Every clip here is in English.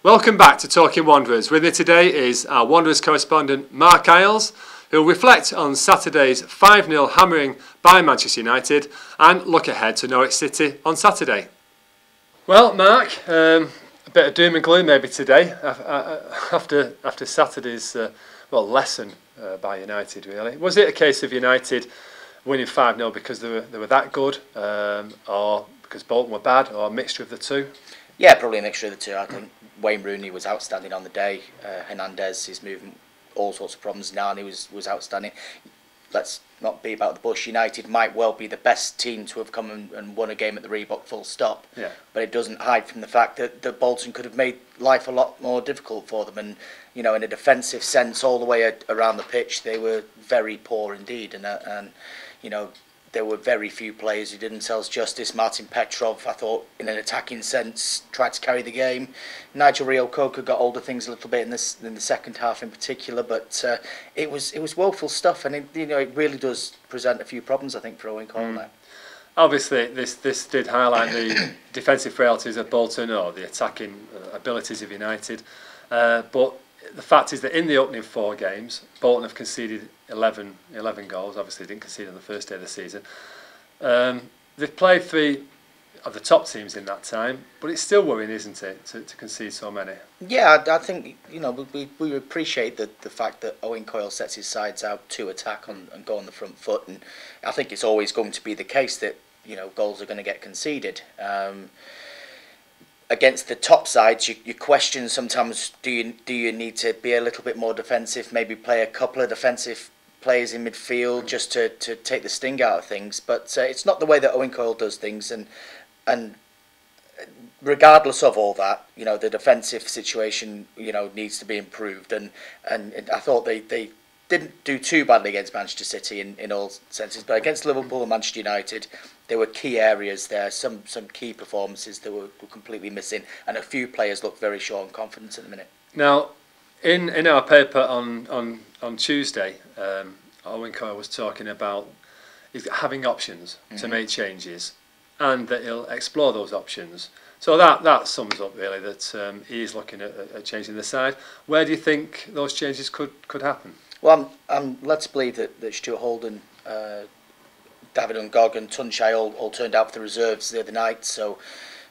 Welcome back to Talking Wanderers. With me today is our Wanderers correspondent Mark Isles, who will reflect on Saturday's 5-0 hammering by Manchester United and look ahead to Norwich City on Saturday. Well, Mark, a bit of doom and gloom maybe today after Saturday's lesson by United, really. Was it a case of United winning 5-0 because they were that good, or because Bolton were bad, or a mixture of the two? Yeah, probably a mixture of the two. I think Wayne Rooney was outstanding on the day. Hernandez, his movement, all sorts of problems. Nani was outstanding. Let's not be about the bush. United might well be the best team to have come and won a game at the Reebok, full stop. Yeah. But it doesn't hide from the fact that Bolton could have made life a lot more difficult for them. And, you know, in a defensive sense, all the way around the pitch, they were very poor indeed. And you know, there were very few players who did themselves justice. Martin Petrov, I thought, in an attacking sense, tried to carry the game. Nigel Reo-Coker got hold of things a little bit in the second half in particular, but it was woeful stuff, and it really does present a few problems, I think, for Owen Coyle now. Obviously, this did highlight the defensive frailties of Bolton or the attacking abilities of United, but the fact is that in the opening 4 games, Bolton have conceded 11 goals. Obviously, they didn't concede on the first day of the season. They've played 3 of the top teams in that time, but it's still worrying, isn't it, to concede so many? Yeah, I think, you know, we appreciate the fact that Owen Coyle sets his sides out to attack and go on the front foot, and I think it's always going to be the case that, you know, goals are going to get conceded. Against the top sides, you question sometimes, do you need to be a little bit more defensive, maybe play a couple of defensive players in midfield just to take the sting out of things, but it's not the way that Owen Coyle does things, and regardless of all that, you know, the defensive situation, you know, needs to be improved, and I thought they didn't do too badly against Manchester City in all senses, but against Liverpool and Manchester United, there were key areas there, some key performances that were completely missing, and a few players looked very short on confidence at the minute. Now, in our paper on Tuesday, Owen Coyle was talking about having options to make changes, and that he'll explore those options. So that sums up really that he is looking at changing the side. Where do you think those changes could happen? Well, let's believe that Stuart Holden, David Ngog and Tunchai all turned out for the reserves the other night, so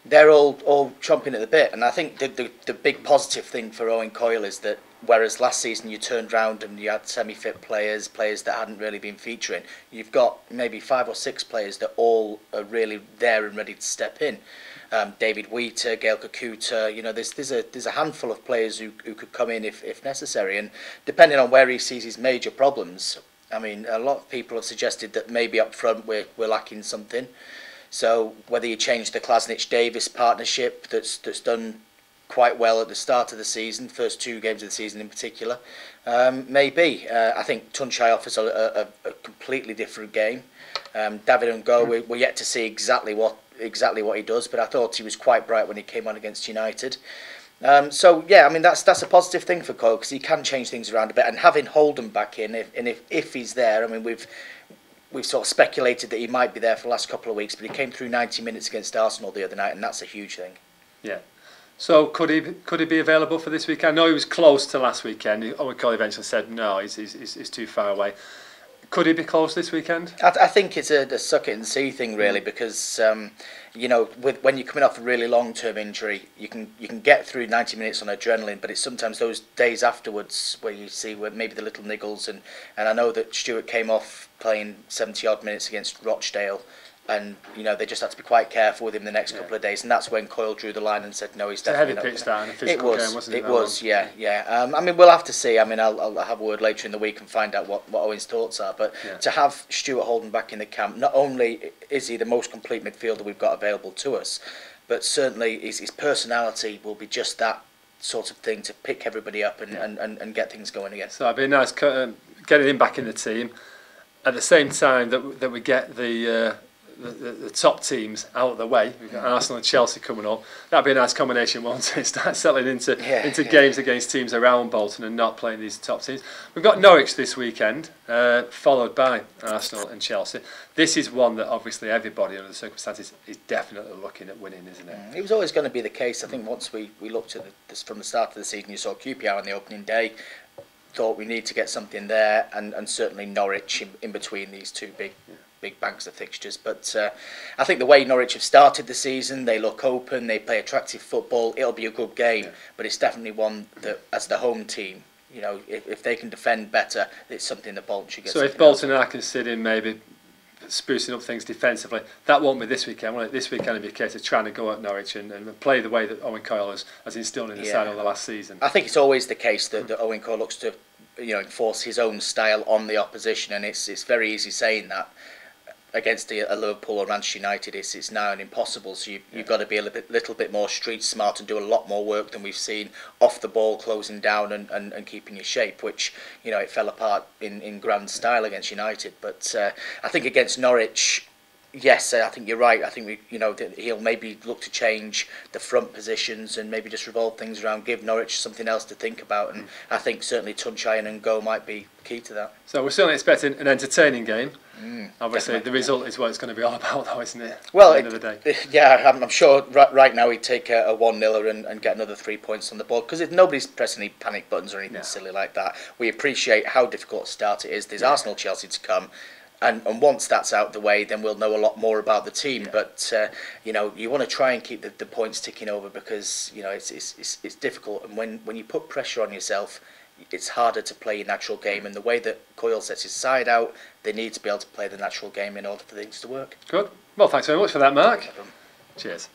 they're all chomping at the bit. And I think the big positive thing for Owen Coyle is that whereas last season you turned round and you had semi-fit players that hadn't really been featuring, you've got maybe 5 or 6 players that all are really there and ready to step in. David Wheater, Gael Kakuta, you know, there's a handful of players who could come in if necessary, and depending on where he sees his major problems, I mean, a lot of people have suggested that maybe up front we're lacking something. So whether you change the Klasnic-Davis partnership that's done quite well at the start of the season, first 2 games of the season in particular, maybe. I think Tunchai offers a completely different game. David Ngog, we're yet to see exactly what he does, but I thought he was quite bright when he came on against United. So yeah, I mean that's a positive thing for Coyle because he can change things around a bit, and having Holden back in, if he's there, I mean we've sort of speculated that he might be there for the last couple of weeks, but he came through 90 minutes against Arsenal the other night, and that's a huge thing. Yeah. So could he be available for this weekend? I know he was close to last weekend. Owen Coyle eventually said no, he's too far away. Could he be close this weekend? I think it's a suck it and see thing really, because you know, when you're coming off a really long-term injury, you can get through 90 minutes on adrenaline, but it's sometimes those days afterwards where you see maybe the little niggles, and I know that Stuart came off playing 70-odd minutes against Rochdale, and you know they just had to be quite careful with him the next couple of days, and that's when Coyle drew the line and said no, he's definitely not. It's a heavy pitch down, a physical game, wasn't it? It was, yeah. I mean, we'll have to see. I mean, I'll have a word later in the week and find out what Owen's thoughts are. But to have Stuart Holden back in the camp, not only is he the most complete midfielder we've got available to us, but certainly his personality will be just that sort of thing to pick everybody up and get things going again. So it'd be nice getting him back in the team at the same time that we get the the top teams out of the way. We've got Arsenal and Chelsea coming up. That'd be a nice combination, won't it? Start settling into games against teams around Bolton and not playing these top teams. We've got Norwich this weekend, followed by Arsenal and Chelsea. This is one that obviously everybody under the circumstances is definitely looking at winning, isn't it? It was always going to be the case. I think once we looked at this from the start of the season, you saw QPR on the opening day, thought we need to get something there, and certainly Norwich in between these two big banks of fixtures. But I think the way Norwich have started the season, they look open, they play attractive football. It'll be a good game, but it's definitely one that, as the home team, you know, if they can defend better, it's something that Bolton should get. So if Bolton are considering maybe sprucing up things defensively, that won't be this weekend, will it? This weekend will be a case of trying to go at Norwich and play the way that Owen Coyle has instilled in the side over the last season. I think it's always the case that Owen Coyle looks to, you know, enforce his own style on the opposition, and it's very easy saying that against a Liverpool or Manchester United. It's now an impossible. So you've got to be a little bit more street smart and do a lot more work than we've seen off the ball, closing down and keeping your shape, which, you know, it fell apart in grand style against United. But I think against Norwich, yes, I think you're right. I think he'll maybe look to change the front positions and maybe just revolve things around, give Norwich something else to think about. And I think certainly Tuncay and Go might be key to that. So we're certainly expecting an entertaining game. Obviously, the result is what it's going to be all about, though, isn't it? Well, at the end of the day. Yeah, I'm sure right now he'd take a 1-0 and get another 3 points on the board, because nobody's pressing any panic buttons or anything silly like that. We appreciate how difficult a start it is. There's Arsenal, Chelsea to come. And once that's out of the way, then we'll know a lot more about the team. But you want to try and keep the points ticking over, because it's difficult. And when you put pressure on yourself, it's harder to play your natural game. And the way that Coyle sets his side out, they need to be able to play the natural game in order for things to work. Good. Well, thanks very much for that, Mark. Cheers.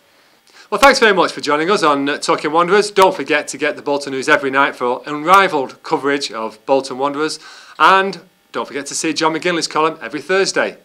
Well, thanks very much for joining us on Talking Wanderers. Don't forget to get the Bolton News every night for unrivalled coverage of Bolton Wanderers. And don't forget to see John McGinley's column every Thursday.